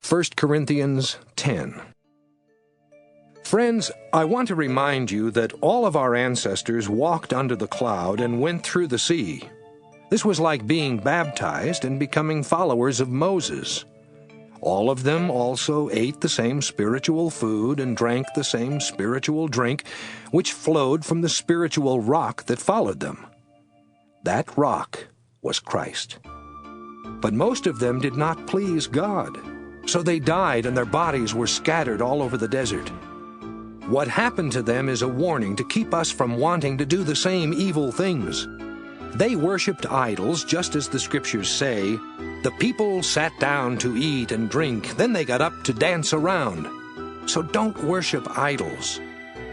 1 Corinthians 10. Friends, I want to remind you that all of our ancestors walked under the cloud and went through the sea. This was like being baptized and becoming followers of Moses. All of them also ate the same spiritual food and drank the same spiritual drink, which flowed from the spiritual rock that followed them. That rock was Christ. But most of them did not please God, so they died and their bodies were scattered all over the desert. What happened to them is a warning to keep us from wanting to do the same evil things. They worshipped idols, just as the scriptures say, "The people sat down to eat and drink, then they got up to dance around." So don't worship idols.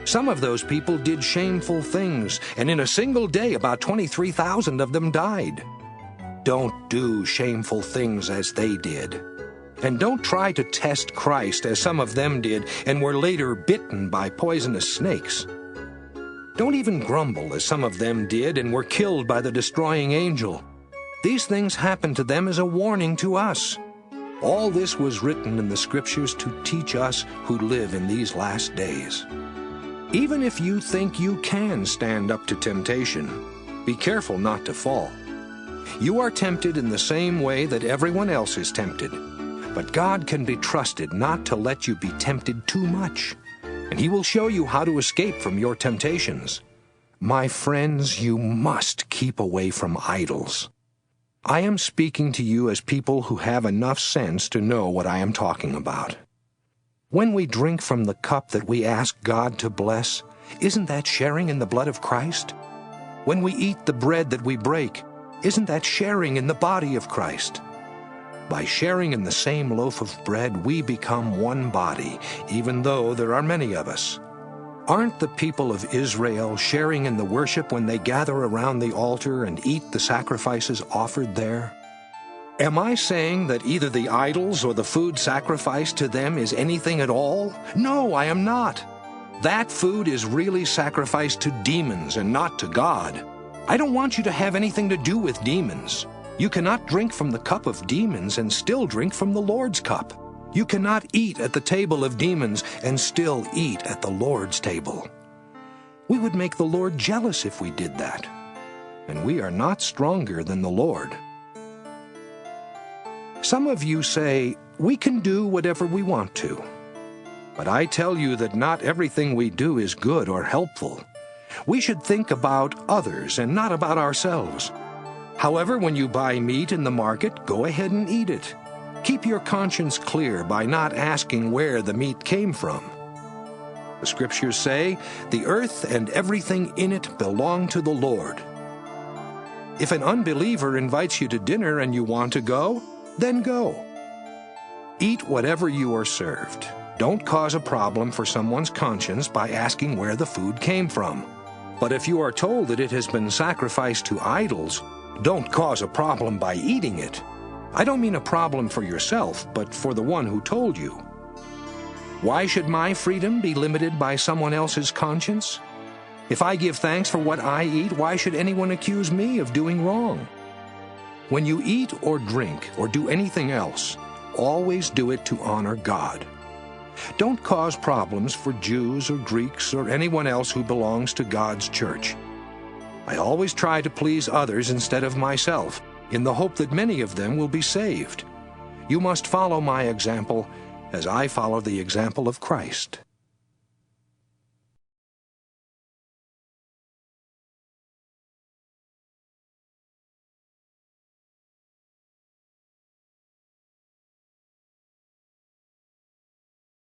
Some of those people did shameful things, and in a single day about 23,000 of them died. Don't do shameful things as they did. And don't try to test Christ as some of them did and were later bitten by poisonous snakes. Don't even grumble as some of them did and were killed by the destroying angel. These things happened to them as a warning to us. All this was written in the scriptures to teach us who live in these last days. Even if you think you can stand up to temptation, be careful not to fall. You are tempted in the same way that everyone else is tempted. But God can be trusted not to let you be tempted too much, and He will show you how to escape from your temptations. My friends, you must keep away from idols. I am speaking to you as people who have enough sense to know what I am talking about. When we drink from the cup that we ask God to bless, isn't that sharing in the blood of Christ? When we eat the bread that we break, isn't that sharing in the body of Christ? By sharing in the same loaf of bread, we become one body, even though there are many of us. Aren't the people of Israel sharing in the worship when they gather around the altar and eat the sacrifices offered there? Am I saying that either the idols or the food sacrificed to them is anything at all? No, I am not. That food is really sacrificed to demons and not to God. I don't want you to have anything to do with demons. You cannot drink from the cup of demons and still drink from the Lord's cup. You cannot eat at the table of demons and still eat at the Lord's table. We would make the Lord jealous if we did that. And we are not stronger than the Lord. Some of you say, we can do whatever we want to. But I tell you that not everything we do is good or helpful. We should think about others and not about ourselves. However, when you buy meat in the market, go ahead and eat it. Keep your conscience clear by not asking where the meat came from. The scriptures say, "The earth and everything in it belong to the Lord." If an unbeliever invites you to dinner and you want to go, then go. Eat whatever you are served. Don't cause a problem for someone's conscience by asking where the food came from. But if you are told that it has been sacrificed to idols, don't cause a problem by eating it. I don't mean a problem for yourself, but for the one who told you. Why should my freedom be limited by someone else's conscience? If I give thanks for what I eat, why should anyone accuse me of doing wrong? When you eat or drink or do anything else, always do it to honor God. Don't cause problems for Jews or Greeks or anyone else who belongs to God's church. I always try to please others instead of myself, in the hope that many of them will be saved. You must follow my example as I follow the example of Christ.